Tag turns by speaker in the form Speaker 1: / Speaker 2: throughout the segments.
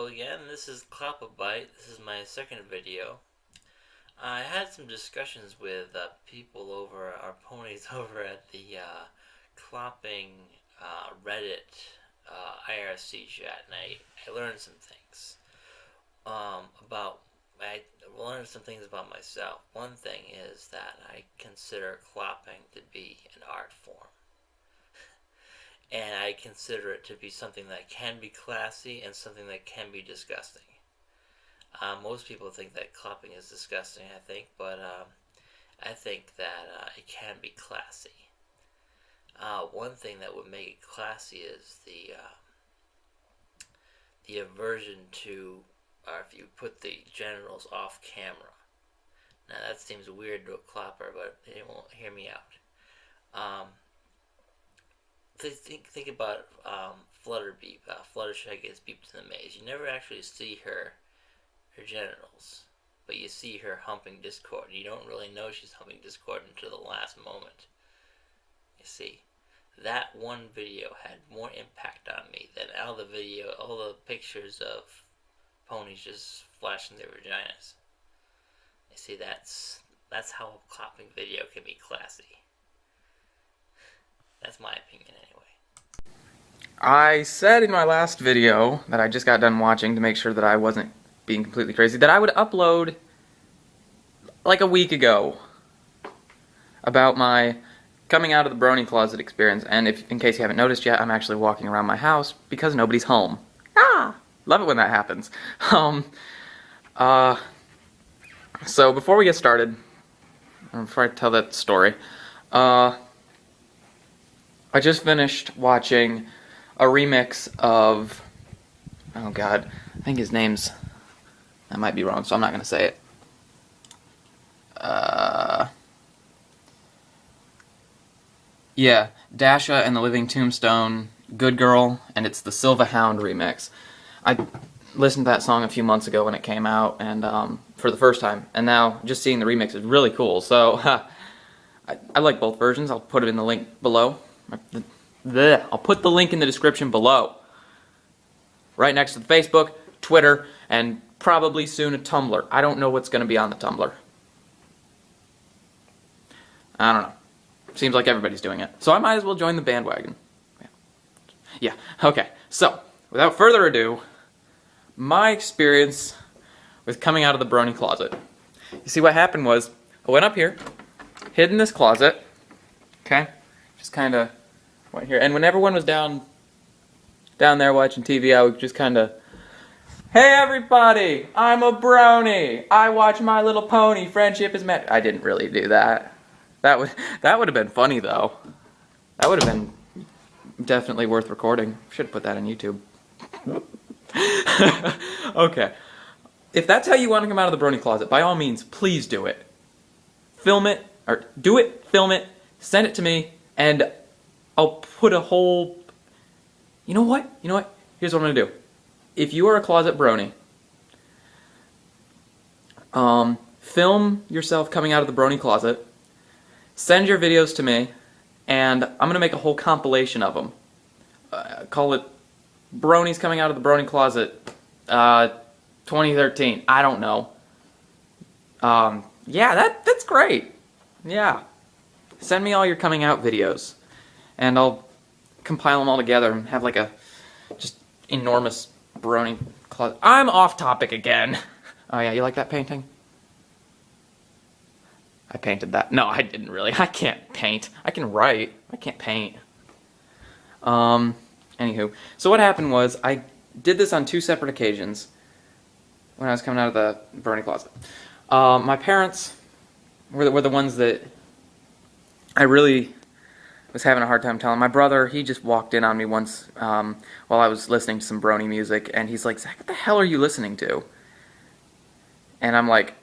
Speaker 1: Hello again, this is Clapabite. This is my second video. I had some discussions with people over our ponies over at the Clopping Reddit IRC chat, and I learned some things I learned some things about myself. One thing is that I consider clopping to be an art form. And I consider it to be something that can be classy and something that can be disgusting. Most people think that clopping is disgusting, I think, but I think that it can be classy. One thing that would make it classy is the aversion to, if you put the genitals off camera. Now that seems weird to a clopper, but it won't hear me out. Think about Flutterby. Fluttershy gets beeped in the maze. You never actually see her genitals, but you see her humping Discord. You don't really know she's humping Discord until the last moment. You see, that one video had more impact on me than all the pictures of ponies just flashing their vaginas. You see, that's how a clapping video can be classy. That's my opinion anyway.
Speaker 2: I said in my last video that I just got done watching to make sure that I wasn't being completely crazy, that I would upload like a week ago about my coming out of the brony closet experience. And in case you haven't noticed yet, I'm actually walking around my house because nobody's home. Love it when that happens. So before we get started, before I tell that story, I just finished watching a remix of, oh god, I think his name's, I might be wrong, so I'm not going to say it. Yeah, Dasha and the Living Tombstone, Good Girl, and it's the Silva Hound remix. I listened to that song a few months ago when it came out, and for the first time, and now just seeing the remix is really cool, so I like both versions. I'll put it in the link below. I'll put the link in the description below. Right next to the Facebook, Twitter, and probably soon a Tumblr. I don't know what's going to be on the Tumblr. I don't know. Seems like everybody's doing it. So I might as well join the bandwagon. Yeah, okay. So, without further ado, my experience with coming out of the brony closet. You see, what happened was, I went up here, hid in this closet, okay? Just kind of went here. And when everyone was down there watching TV, I would just kind of, hey everybody, I'm a brony. I watch My Little Pony. Friendship is magic. I didn't really do that. That would have been funny though. That would have been definitely worth recording. Should have put that on YouTube. Okay. If that's how you want to come out of the brony closet, by all means, please do it. Film it, or do it, film it, send it to me, and I'll put a whole... You know what? Here's what I'm going to do. If you are a closet brony, film yourself coming out of the brony closet, send your videos to me, and I'm going to make a whole compilation of them. Call it Bronies Coming Out of the Brony Closet 2013. I don't know. Yeah, that's great. Yeah. Send me all your coming out videos, and I'll compile them all together and have like a just enormous brony closet. I'm off topic again. Oh yeah, you like that painting? I painted that. No, I didn't really. I can't paint. I can write. I can't paint. Anywho. So what happened was, I did this on 2 separate occasions when I was coming out of the brony closet. My parents were the ones that I really was having a hard time telling. My brother, he just walked in on me once while I was listening to some brony music, and he's like, Zach, what the hell are you listening to? And I'm like,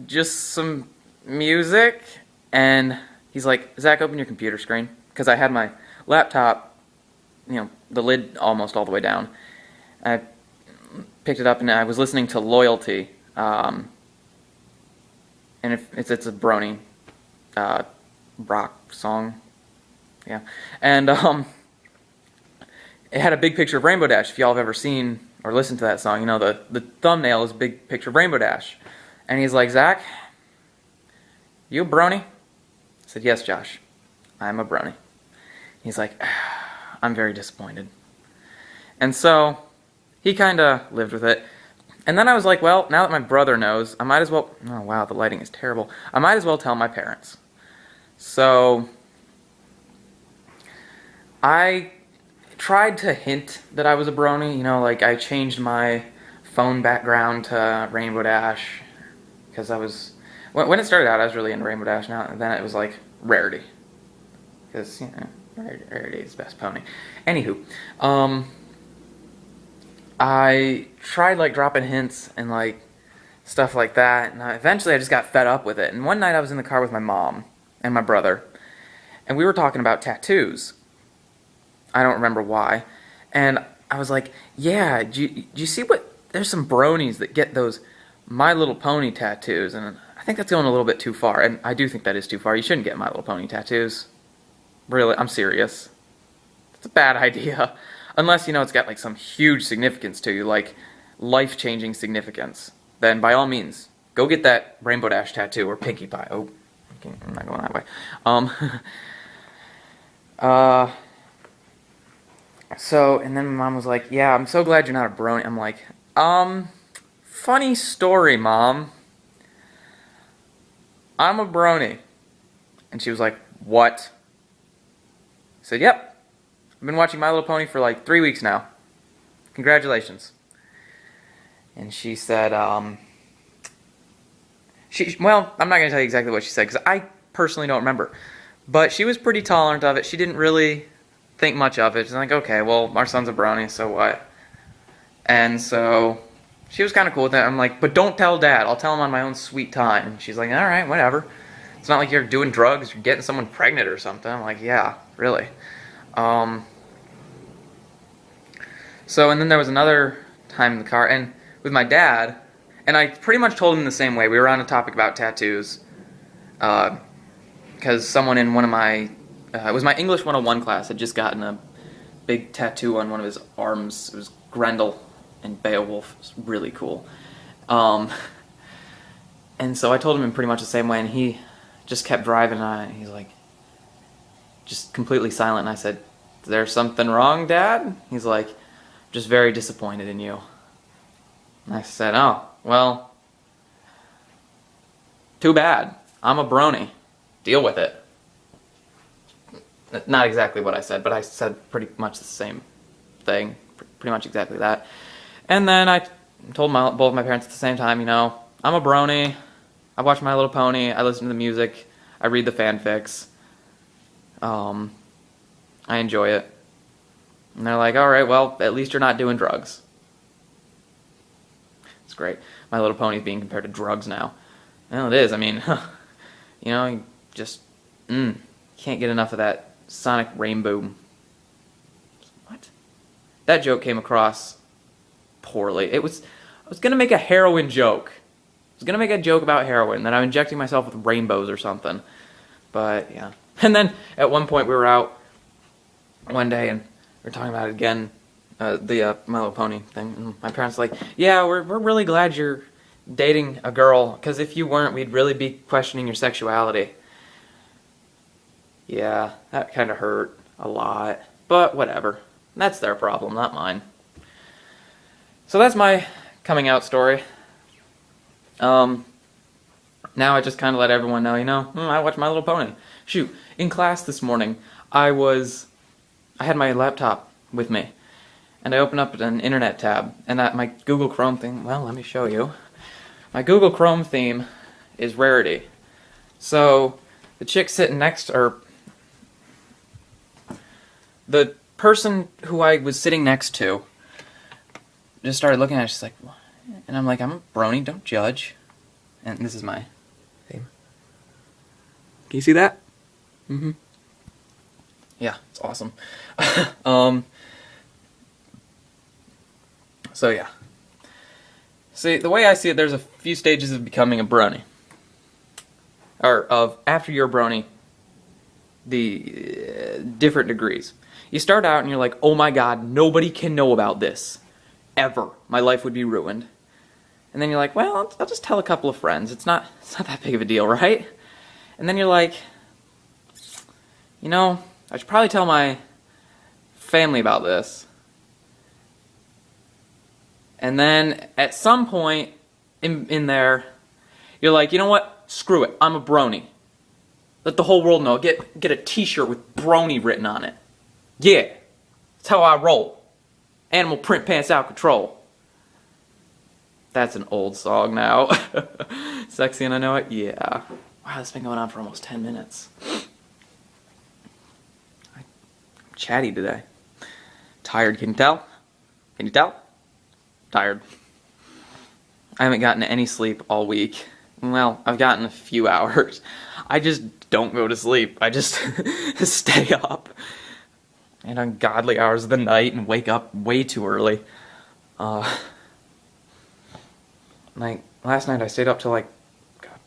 Speaker 2: just some music. And he's like, Zach, open your computer screen. Because I had my laptop, the lid almost all the way down. I picked it up and I was listening to Loyalty. And it's a brony rock song. Yeah. And it had a big picture of Rainbow Dash. If y'all have ever seen or listened to that song, you know the thumbnail is a big picture of Rainbow Dash. And he's like, Zach, you a brony? I said, yes, Josh, I'm a brony. He's like, I'm very disappointed. And so he kind of lived with it. And then I was like, well, now that my brother knows, I might as well... Oh, wow, the lighting is terrible. I might as well tell my parents. So I tried to hint that I was a brony. You know, like I changed my phone background to Rainbow Dash because I was... When it started out, I was really into Rainbow Dash. Now, then it was like Rarity. Because, you know, Rarity is the best pony. Anywho, I tried like dropping hints and like stuff like that, and eventually I just got fed up with it. And one night I was in the car with my mom and my brother, and we were talking about tattoos. I don't remember why. And I was like, yeah, do you see what... There's some bronies that get those My Little Pony tattoos, and I think that's going a little bit too far. And I do think that is too far. You shouldn't get My Little Pony tattoos. Really, I'm serious. It's a bad idea. Unless, you know, it's got like some huge significance to you, like life-changing significance. Then by all means, go get that Rainbow Dash tattoo or Pinkie Pie. Oh, okay, I'm not going that way. So, and then my mom was like, yeah, I'm so glad you're not a brony. I'm like, funny story, Mom. I'm a brony. And she was like, what? I said, yep. I've been watching My Little Pony for like 3 weeks now. Congratulations. And she said, well, I'm not going to tell you exactly what she said because I personally don't remember. But she was pretty tolerant of it. She didn't really think much of it. She's like, okay, well, our son's a brony, so what? And so she was kind of cool with that. I'm like, but don't tell Dad. I'll tell him on my own sweet time. And she's like, all right, whatever. It's not like you're doing drugs or getting someone pregnant or something. I'm like, yeah, really. So, and then there was another time in the car, and with my dad, and I pretty much told him the same way. We were on a topic about tattoos, because someone in one of my, it was my English 101 class, had just gotten a big tattoo on one of his arms. It was Grendel and Beowulf. It was really cool. And so I told him in pretty much the same way, and he just kept driving, and he's like, just completely silent, and I said, is there something wrong, Dad? He's like, just very disappointed in you. And I said, oh, well, too bad. I'm a brony. Deal with it. Not exactly what I said, but I said pretty much the same thing. Pretty much exactly that. And then I told both my parents at the same time, you know, I'm a brony. I watch My Little Pony. I listen to the music. I read the fanfics. I enjoy it. And they're like, all right, well, at least you're not doing drugs. It's great. My Little Pony is being compared to drugs now. Well, it is. I mean, you know, you just can't get enough of that Sonic Rainbow. What? That joke came across poorly. I was going to make a heroin joke. I was going to make a joke about heroin, that I'm injecting myself with rainbows or something. But, yeah. And then, at one point, we were out one day, and we were talking about it again, the My Little Pony thing, and my parents were like, yeah, we're really glad you're dating a girl, because if you weren't, we'd really be questioning your sexuality. Yeah, that kind of hurt a lot, but whatever. That's their problem, not mine. So that's my coming out story. Now I just kind of let everyone know, you know, I watch My Little Pony. Shoot, in class this morning, I had my laptop with me, and I opened up an internet tab, and my Google Chrome thing, well, let me show you. My Google Chrome theme is Rarity. So, the chick sitting next, or the person who I was sitting next to just started looking at it, she's like, what? And I'm like, I'm a brony, don't judge. And this is my theme. Can you see that? Mm-hmm. Yeah, it's awesome. So yeah. See, the way I see it, there's a few stages of becoming a brony. Or of, after you're a brony, the different degrees. You start out and you're like, oh my god, nobody can know about this. Ever. My life would be ruined. And then you're like, well, I'll just tell a couple of friends. It's not that big of a deal, right? And then you're like, you know, I should probably tell my family about this. And then at some point in there, you're like, you know what? Screw it. I'm a brony. Let the whole world know. Get a t-shirt with brony written on it. Yeah. That's how I roll. Animal print pants out control. That's an old song now. Sexy and I know it? Yeah. Wow, this has been going on for almost 10 minutes. I'm chatty today. Tired, can you tell? Can you tell? Tired. I haven't gotten any sleep all week. Well, I've gotten a few hours. I just don't go to sleep. I just stay up. And ungodly hours of the night and wake up way too early. Like, last night I stayed up till like... God.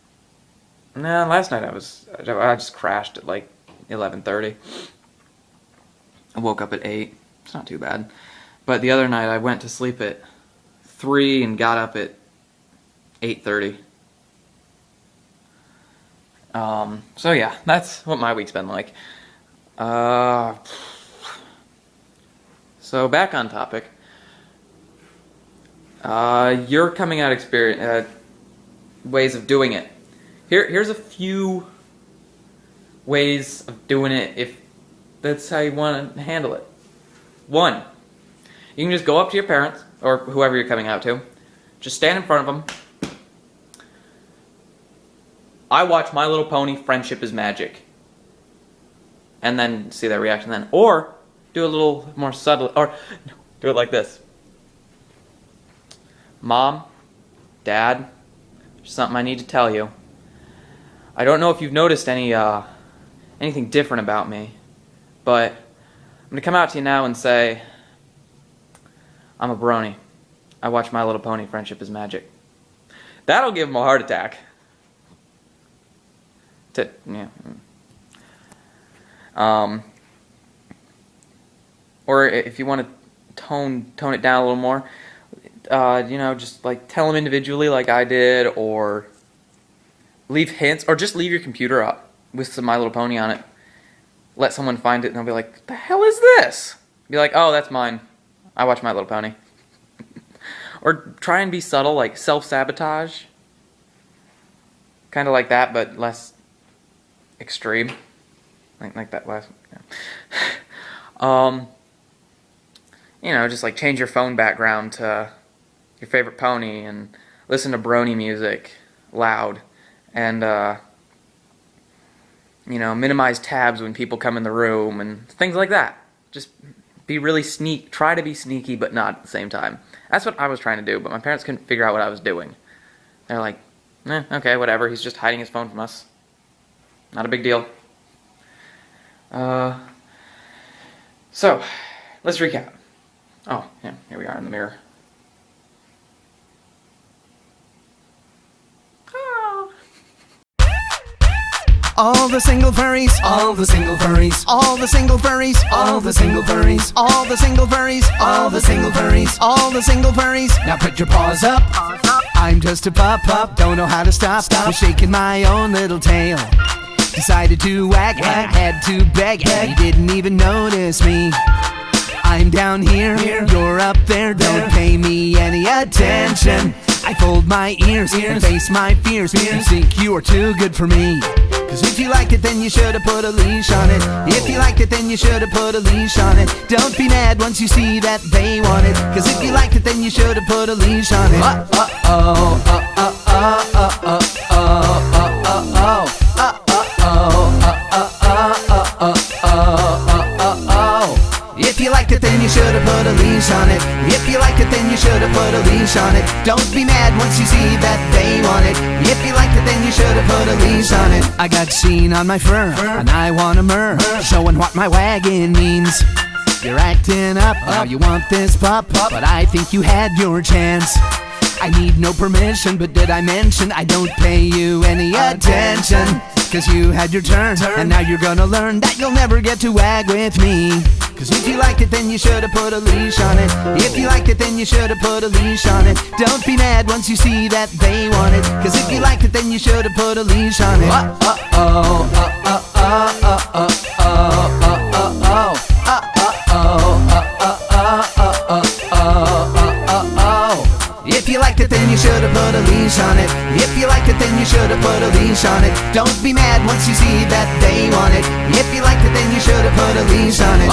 Speaker 2: Nah, last night I just crashed at like 11:30. I woke up at 8. It's not too bad. But the other night I went to sleep at 3 and got up at 8:30. So yeah, that's what my week's been like. So back on topic. Your coming out experience, ways of doing it. Here's a few ways of doing it if that's how you want to handle it. 1, you can just go up to your parents, or whoever you're coming out to. Just stand in front of them. I watch My Little Pony, Friendship is Magic. And then see their reaction then. Or do a little more subtle, or do it like this. Mom, Dad, there's something I need to tell you. I don't know if you've noticed anything different about me, but I'm going to come out to you now and say, I'm a brony. I watch My Little Pony, Friendship is Magic. That'll give them a heart attack. Yeah. Or if you want to tone it down a little more, you know, just like tell them individually like I did, or leave hints, or just leave your computer up with some My Little Pony on it. Let someone find it and they'll be like, what the hell is this? Be like, oh, that's mine. I watch My Little Pony. Or try and be subtle, like self-sabotage. Kind of like that, but less extreme. Like that last... Yeah. You know, just like change your phone background to your favorite pony and listen to brony music loud. And, you know, minimize tabs when people come in the room and things like that. Just be really try to be sneaky, but not at the same time. That's what I was trying to do, but my parents couldn't figure out what I was doing. They're like, okay, whatever, he's just hiding his phone from us. Not a big deal. So, let's recap. Oh, yeah, here we are in the mirror.
Speaker 3: All the single furries, all the single furries, all the single furries, all the single furries, all the single furries, all the single furries, all the single furries. Now put your paws up. I'm just a pup, don't know how to stop. I'm shaking my own little tail. Decided to wag, had to beg, you didn't even notice me. I'm down here, you're up there, don't pay me any attention. I fold my ears and face my fears. You think you are too good for me. Cause if you liked it, then you should've put a leash on it. If you liked it, then you should've put a leash on it. Don't be mad once you see that they want it. Cause if you liked it, then you should've put a leash on it. If you liked it, then you should've put a leash on it. If you liked it, then you should've put a leash on it. Don't be mad once you see that they want it. If you liked it, then you should've put a leash on it. I got sheen on my fur, and I want a myrrh, showing what my wagon means. You're acting up, now you want this pup, but I think you had your chance. I need no permission, but did I mention I don't pay you any attention? Cause you had your turn, and now you're gonna learn that you'll never get to wag with me. Cause if you liked it, then you should've put a leash on it. If you liked it, then you should've put a leash on it. Don't be mad once you see that they want it. Cause if you liked it, then you should've put a leash on it. If you liked it, then you should've put a leash on it. If you liked it, then you should've put a leash on it. Don't be mad once you see that they want it. If you liked it, then you should've put a leash on it.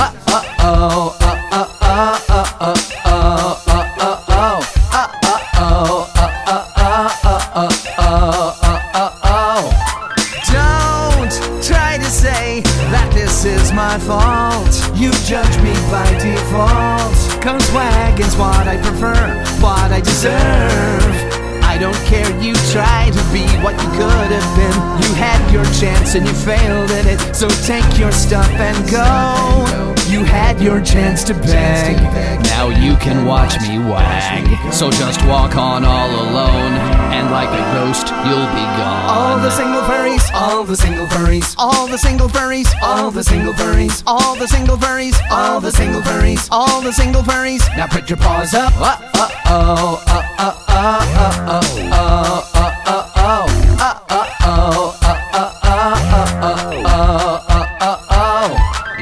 Speaker 3: Don't try to say that this is my fault. You judge me by default. Cause wagon's what I prefer, what I deserve. I don't care, you try to be what you could have been. You had your chance and you failed at it. So take your stuff and go. You had your chance to beg. Now you can watch me wag. So just walk on all alone, and like a ghost, you'll be gone. All the single furries, all the single furries, all the single furries, all the single furries, all the single furries, all the single furries, all the single furries. Now put your paws up.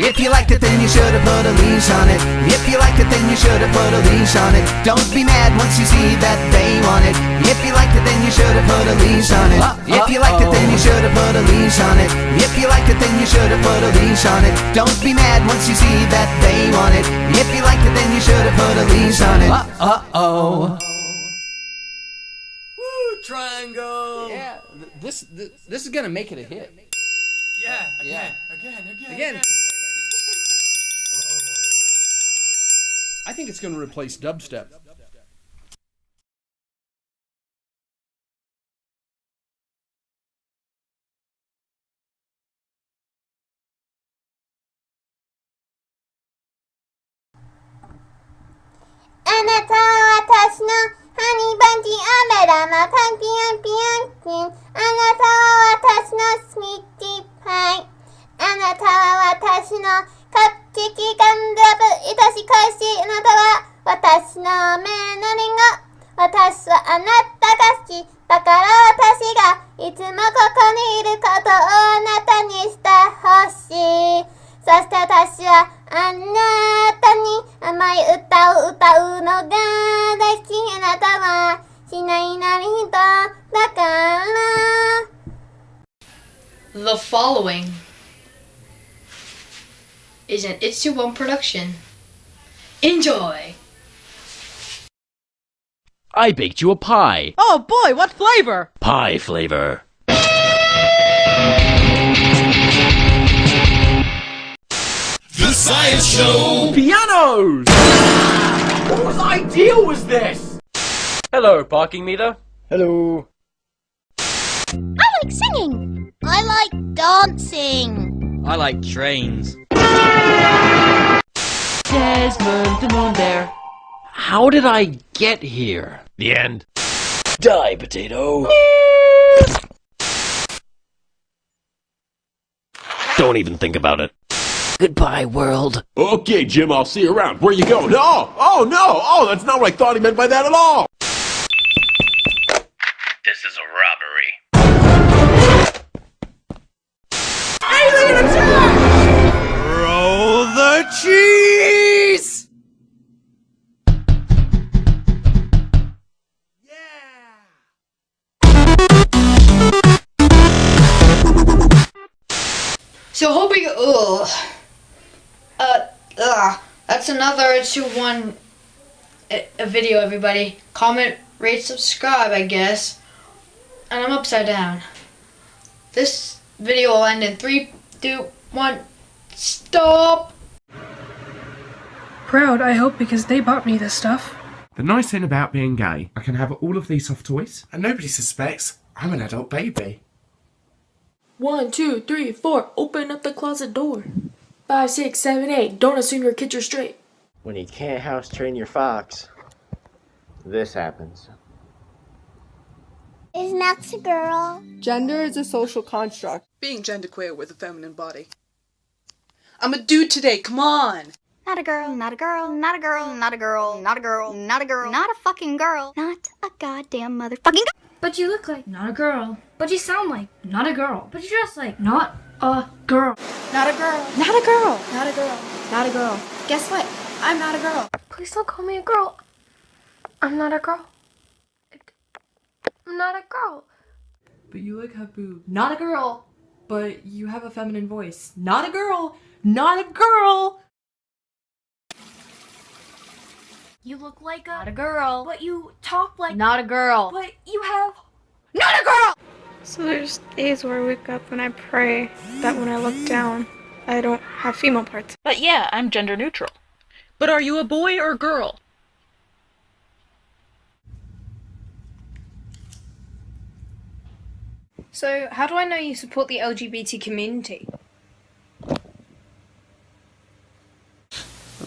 Speaker 3: If you liked it, then you should've put a leash on it. If you liked it, then you should've put a leash on it. Don't be mad once you see that they want it. If you liked it, then you should've put a leash on it. If you liked it, then you should've put a leash on it. If you liked it, then you should've put a leash on it. Don't be mad once you see that they want it. If you liked it, then you should've put a leash on it.
Speaker 4: Woo, triangle!
Speaker 2: Yeah, this is gonna make it a hit.
Speaker 4: Yeah, again.
Speaker 5: I think it's going to replace dubstep.
Speaker 6: The following is an Itsu One production. Enjoy!
Speaker 7: I baked you a pie.
Speaker 8: Oh boy, what flavor?
Speaker 7: Pie flavor.
Speaker 9: The Science Show!
Speaker 5: Pianos!
Speaker 4: Whose idea was this?
Speaker 7: Hello, parking meter. Hello.
Speaker 10: I like singing. I like dancing.
Speaker 11: I like trains.
Speaker 7: Desmond, the moon bear. How did I get here? The end. Die, potato. Don't even think about it. Goodbye, world.
Speaker 9: Okay, Jim, I'll see you around. Where you going? Oh, no! Oh, that's not what I thought he meant by that at all!
Speaker 12: This is a robbery.
Speaker 4: Alien attack! Roll the cheese!
Speaker 6: So hoping, that's another 2-1 a video, everybody. Comment, rate, subscribe, I guess. And I'm upside down. This video will end in 3, 2, 1, stop!
Speaker 13: Proud, I hope, because they bought me this stuff.
Speaker 5: The nice thing about being gay, I can have all of these soft toys, and nobody suspects I'm an adult baby.
Speaker 13: 1, 2, 3, 4. Open up the closet door. 5, 6, 7, 8. Don't assume your kids are straight.
Speaker 14: When you can't house train your fox, this happens.
Speaker 10: Is Max a girl?
Speaker 8: Gender is a social construct.
Speaker 15: Being genderqueer with a feminine body. I'm a dude today, come on!
Speaker 10: Not a girl, not a girl, not a girl, not a girl, not a girl, not a girl, not a fucking girl, not a goddamn motherfucking girl.
Speaker 11: But you look like not a girl. But you sound like not a girl. But you dress like not a girl.
Speaker 8: Not a girl.
Speaker 11: Not a girl.
Speaker 8: Not a girl.
Speaker 11: Not a girl.
Speaker 8: Guess what? I'm not a girl.
Speaker 11: Please don't call me a girl. I'm not a girl. I'm not a girl.
Speaker 13: But you like have boobs. Not a girl. But you have a feminine voice. Not a girl. Not a girl.
Speaker 11: You look like
Speaker 8: Not a girl.
Speaker 11: But you talk like
Speaker 8: Not a girl.
Speaker 11: But you have
Speaker 8: Not a girl!
Speaker 15: So there's days where I wake up and I pray that when I look down, I don't have female parts.
Speaker 16: But yeah, I'm gender neutral. But are you a boy or girl?
Speaker 15: So, how do I know you support the LGBT community?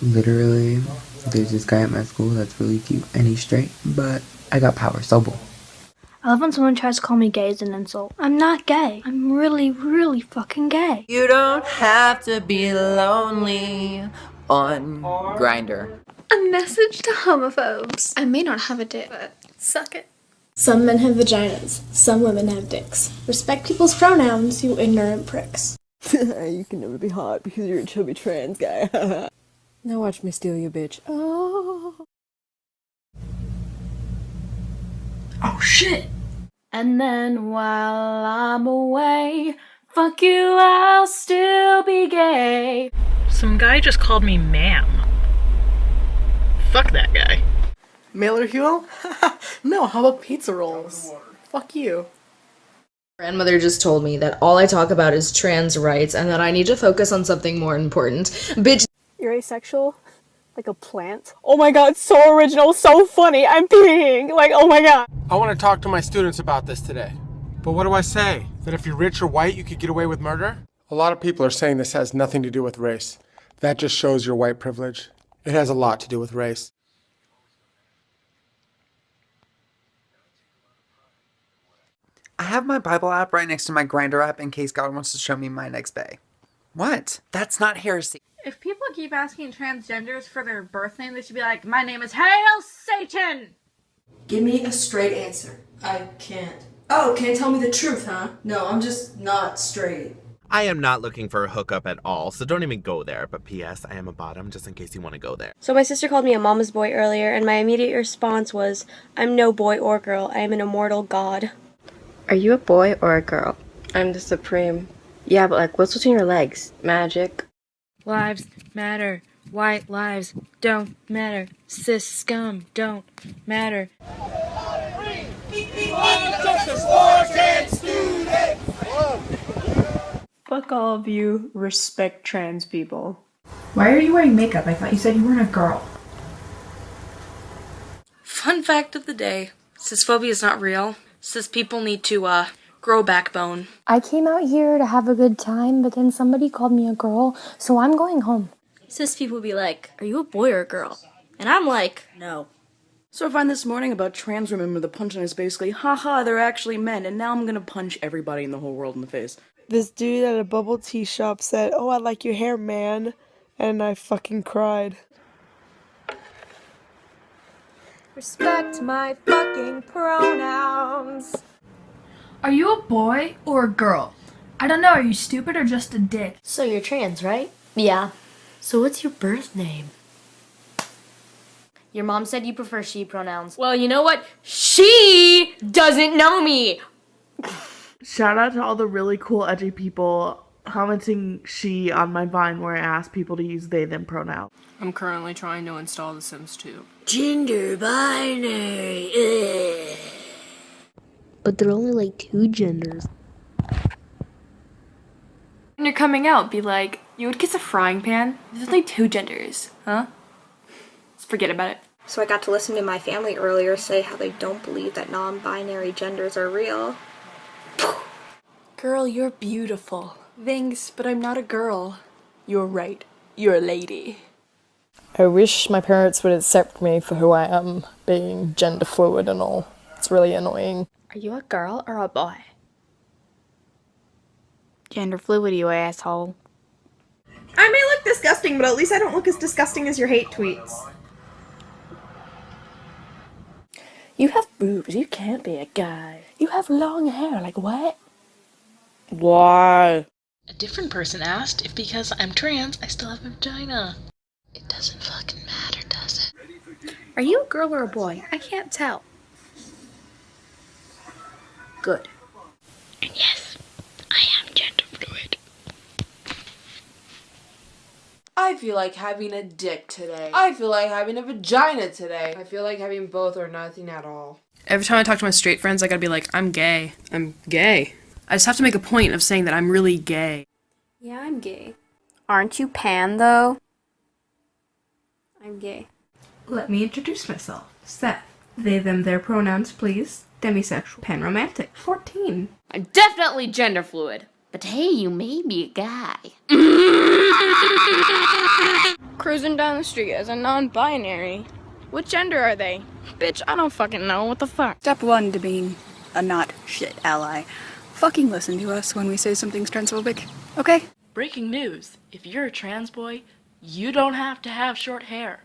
Speaker 17: Literally, there's this guy at my school that's really cute and he's straight, but I got power, so boom.
Speaker 15: I love when someone tries to call me gay as an insult. I'm not gay. I'm really, really fucking gay.
Speaker 18: You don't have to be lonely on
Speaker 17: Grinder.
Speaker 15: A message to homophobes. I may not have a dick, but suck it.
Speaker 19: Some men have vaginas, some women have dicks. Respect people's pronouns, you ignorant pricks.
Speaker 20: You can never be hot because you're a chubby trans guy. Now watch me steal you, bitch. Oh.
Speaker 13: Oh shit!
Speaker 11: And then while I'm away, fuck you, I'll still be gay.
Speaker 16: Some guy just called me ma'am. Fuck that guy.
Speaker 21: Mailer Huel? No, how about pizza rolls? Fuck you.
Speaker 22: Grandmother just told me that all I talk about is trans rights and that I need to focus on something more important. Bitch.
Speaker 15: You're asexual? Like a plant? Oh my god, so original, so funny. I'm peeing. Like, oh my god.
Speaker 5: I want to talk to my students about this today. But what do I say? That if you're rich or white, you could get away with murder? A lot of people are saying this has nothing to do with race. That just shows your white privilege. It has a lot to do with race.
Speaker 23: I have my Bible app right next to my Grinder app in case God wants to show me my next bae. What? That's not heresy.
Speaker 24: If people keep asking transgenders for their birth name, they should be like, my name is Hail Satan!
Speaker 13: Give me a straight answer. I can't. Oh, can't tell me the truth, huh? No, I'm just not straight.
Speaker 25: I am not looking for a hookup at all, so don't even go there. But P.S. I am a bottom, just in case you want to go there.
Speaker 15: So my sister called me a mama's boy earlier, and my immediate response was, I'm no boy or girl. I am an immortal god.
Speaker 26: Are you a boy or a girl? I'm the supreme. Yeah, but like, what's between your legs? Magic.
Speaker 11: Lives matter. White lives don't matter. Cis scum don't matter.
Speaker 27: Fuck all of you. Respect trans people.
Speaker 13: Why are you wearing makeup? I thought you said you weren't a girl.
Speaker 28: Fun fact of the day. Cisphobia is not real. Cis people need to, grow backbone.
Speaker 15: I came out here to have a good time, but then somebody called me a girl, so I'm going home.
Speaker 19: Cis people be like, are you a boy or a girl? And I'm like, no.
Speaker 20: So I find this morning about trans women where the punchline is basically, haha, they're actually men, and now I'm gonna punch everybody in the whole world in the face.
Speaker 29: This dude at a bubble tea shop said, oh, I like your hair, man. And I fucking cried.
Speaker 8: Respect my fucking pronouns.
Speaker 13: Are you a boy or a girl? I don't know, are you stupid or just a dick?
Speaker 19: So you're trans, right?
Speaker 11: Yeah.
Speaker 19: So what's your birth name?
Speaker 11: Your mom said you prefer she pronouns. Well, you know what? She doesn't know me.
Speaker 30: Shout out to all the really cool edgy people commenting she on my Vine where I asked people to use they them pronouns.
Speaker 31: I'm currently trying to install The Sims 2.
Speaker 19: Gender binary. Ugh.
Speaker 32: But there are only like 2 genders.
Speaker 13: When you're coming out, be like, you would kiss a frying pan? There's only 2 genders, huh? Just forget about it.
Speaker 15: So I got to listen to my family earlier say how they don't believe that non-binary genders are real.
Speaker 13: Girl, you're beautiful. Thanks, but I'm not a girl. You're right. You're a lady.
Speaker 33: I wish my parents would accept me for who I am, being gender fluid and all. It's really annoying.
Speaker 15: Are you a girl or a boy?
Speaker 32: Gender fluid, you asshole.
Speaker 8: I may look disgusting, but at least I don't look as disgusting as your hate tweets.
Speaker 11: You have boobs. You can't be a guy. You have long hair. Like what? Why?
Speaker 1: A different person asked if because I'm trans, I still have a vagina. It doesn't fucking matter, does it?
Speaker 2: Are you a girl or a boy? I can't tell. Good.
Speaker 1: And yes, I am gender fluid.
Speaker 13: I feel like having a dick today. I feel like having a vagina today. I feel like having both or nothing at all.
Speaker 31: Every time I talk to my straight friends, I gotta be like, I'm gay. I'm gay. I just have to make a point of saying that I'm really gay.
Speaker 2: Yeah, I'm gay. Aren't you pan, though? I'm gay.
Speaker 8: Let me introduce myself. Seth. They, them, their pronouns, please. Demisexual. Panromantic. 14.
Speaker 2: I'm definitely gender fluid. But hey, you may be a guy.
Speaker 15: Cruising down the street as a non-binary. What gender are they? Bitch, I don't fucking know. What the fuck?
Speaker 3: Step 1 to being a not shit ally. Fucking listen to us when we say something's transphobic, okay?
Speaker 28: Breaking news. If you're a trans boy, you don't have to have short hair.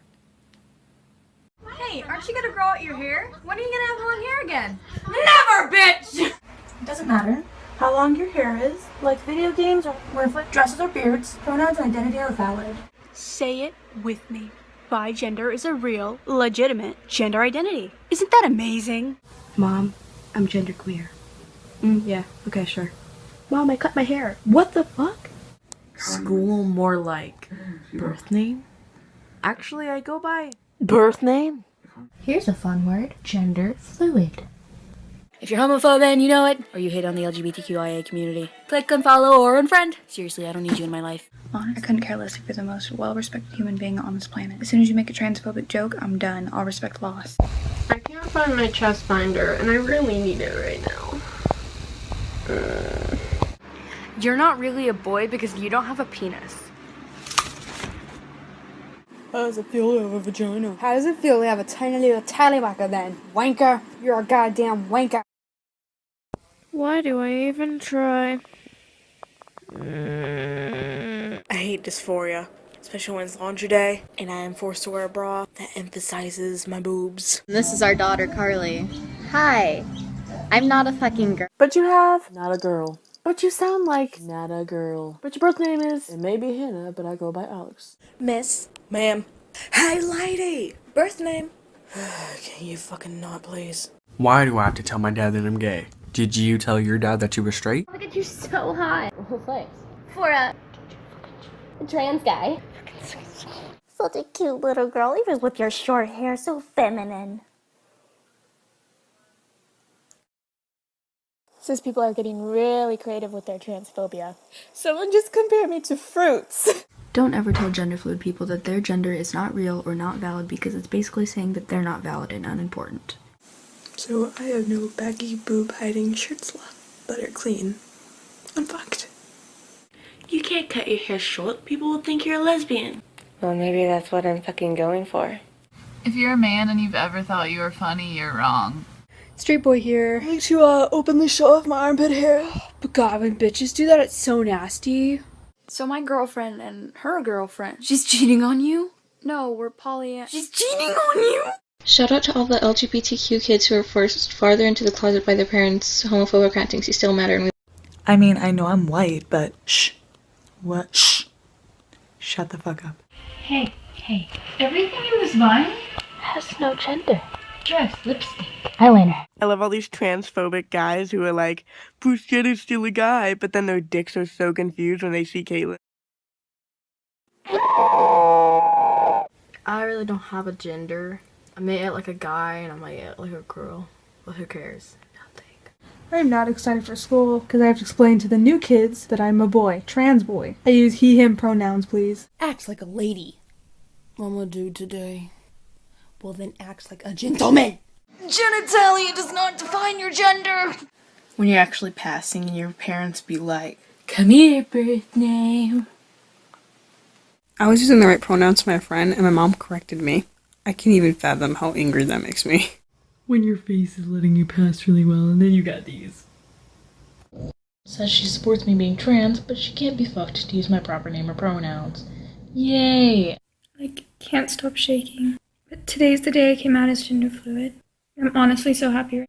Speaker 8: Hey, aren't you gonna grow out your hair? When are you gonna have long hair again? Never, bitch!
Speaker 4: It doesn't matter how long your hair is, like video games or wear dresses or beards, pronouns and identity are valid.
Speaker 2: Say it with me. Bi-gender is a real, legitimate gender identity. Isn't that amazing?
Speaker 4: Mom, I'm genderqueer. Yeah, okay, sure.
Speaker 2: Mom, I cut my hair. What the fuck?
Speaker 13: School more like birth name? Actually, I go by
Speaker 2: Birth name? Here's a fun word. Gender fluid.
Speaker 3: If you're homophobe and you know it, or you hate on the LGBTQIA community, click unfollow or unfriend. Seriously, I don't need you in my life.
Speaker 19: I couldn't care less if you're the most well-respected human being on this planet. As soon as you make a transphobic joke, I'm done. I'll respect loss.
Speaker 27: I can't find my chest binder, and I really need it right now.
Speaker 2: You're not really a boy because you don't have a penis.
Speaker 15: How does it feel to have a vagina? How does it feel to have a tiny little tallywhacker then? Wanker! You're a goddamn wanker!
Speaker 33: Why do I even try?
Speaker 15: I hate dysphoria, especially when it's laundry day and I am forced to wear a bra that emphasizes my boobs.
Speaker 6: This is our daughter, Carly. Hi. I'm not a fucking girl.
Speaker 15: But you have...
Speaker 20: Not a girl.
Speaker 15: But you sound like...
Speaker 20: Not a girl.
Speaker 15: But your birth name is...
Speaker 20: It may be Hannah, but I go by Alex.
Speaker 15: Miss. Ma'am. Hey, lady! Birth name? Can you fucking not, please?
Speaker 7: Why do I have to tell my dad that I'm gay? Did you tell your dad that you were straight?
Speaker 6: Look at you so hot. Thanks. For a trans guy. Such a cute little girl, even with your short hair, so feminine.
Speaker 15: Cis people are getting really creative with their transphobia. Someone just compared me to fruits.
Speaker 3: Don't ever tell gender fluid people that their gender is not real or not valid because it's basically saying that they're not valid and unimportant.
Speaker 29: So I have no baggy boob hiding shirts left that are clean. I'm fucked.
Speaker 28: You can't cut your hair short. People will think you're a lesbian.
Speaker 26: Well, maybe that's what I'm fucking going for.
Speaker 24: If you're a man and you've ever thought you were funny, you're wrong.
Speaker 15: Straight boy here.
Speaker 29: I like to openly show off my armpit hair.
Speaker 15: But God, when bitches do that, it's so nasty.
Speaker 3: So my girlfriend and her girlfriend, she's cheating on you? No, we're She's cheating on you?
Speaker 9: Shout out to all the LGBTQ kids who are forced farther into the closet by their parents. Homophobic rantings, you still matter. And
Speaker 21: I mean, I know I'm white, but shh. What? Shh. Shut the fuck up.
Speaker 6: Hey, everything in this vine has no gender. Dress, lipstick, eyeliner.
Speaker 29: I love all these transphobic guys who are like, Pushkid is still a guy, but then their dicks are so confused when they see Caitlyn.
Speaker 31: I really don't have a gender. I may act like a guy and I might act like a girl. But who cares?
Speaker 29: I'm not excited for school because I have to explain to the new kids that I'm a boy, trans boy. I use he, him pronouns, please.
Speaker 2: Act like a lady.
Speaker 20: I'm a dude today.
Speaker 2: Well, then act like a gentleman.
Speaker 3: Genitalia does not define your gender!
Speaker 4: When you're actually passing and your parents be like,
Speaker 2: Come here, birth name.
Speaker 10: I was using the right pronouns to my friend and my mom corrected me. I can't even fathom how angry that makes me.
Speaker 30: When your face is letting you pass really well and then you got these.
Speaker 1: Says she supports me being trans, but she can't be fucked to use my proper name or pronouns. Yay!
Speaker 19: I can't stop shaking. But today's the day I came out as gender fluid. I'm honestly so happy.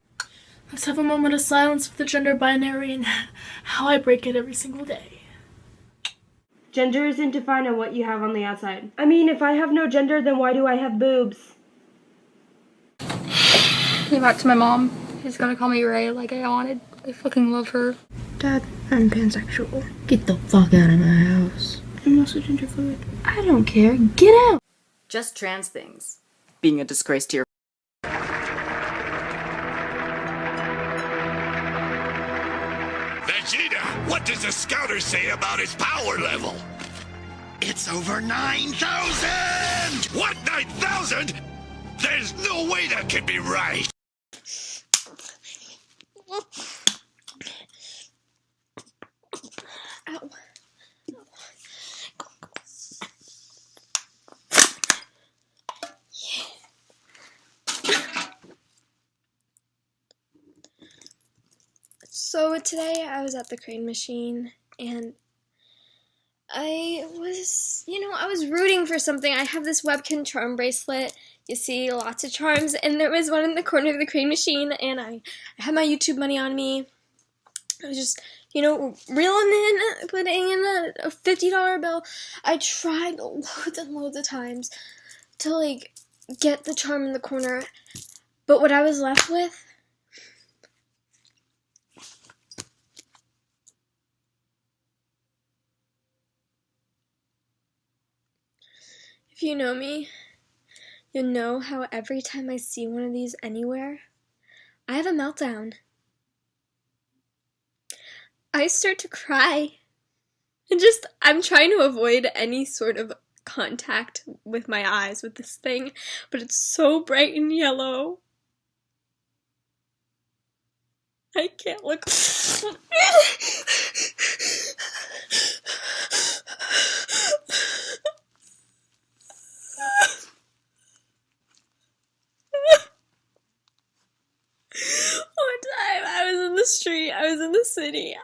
Speaker 5: Let's have a moment of silence for the gender binary and how I break it every single day.
Speaker 8: Gender isn't defined on what you have on the outside. I mean, if I have no gender, then why do I have boobs?
Speaker 19: Came back to my mom. She's gonna call me Ray like I wanted. I fucking love her.
Speaker 8: Dad, I'm pansexual.
Speaker 26: Get the fuck out of my house.
Speaker 8: I'm also gender fluid. I don't care. Get out!
Speaker 11: Just trans things. Being a disgrace to your
Speaker 12: Vegeta, what does the scouter say about his power level? It's over 9,000! What, 9,000? There's no way that can be right!
Speaker 6: Ow. So today I was at the crane machine and I was rooting for something. I have this Webkin charm bracelet. You see lots of charms, and there was one in the corner of the crane machine, and I had my YouTube money on me. I was just, putting in a $50 bill. I tried loads and loads of times to, get the charm in the corner, but what I was left with, if you know me, you'll know how every time I see one of these anywhere, I have a meltdown. I start to cry. And I'm trying to avoid any sort of contact with my eyes with this thing, but it's so bright and yellow. I can't look. One time I was in the street, I was in the city,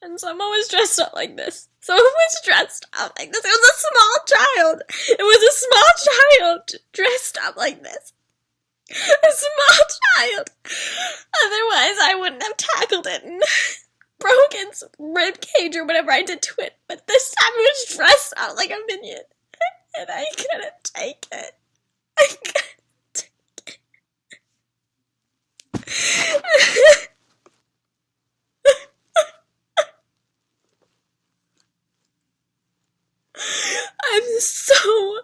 Speaker 6: and someone was dressed up like this. Someone was dressed up like this. It was a small child. It was a small child dressed up like this. A small child. Otherwise, I wouldn't have tackled it and broke its rib cage or whatever I did to it. But this time it was dressed up like a minion. And I couldn't take it. I couldn't take it. I'm so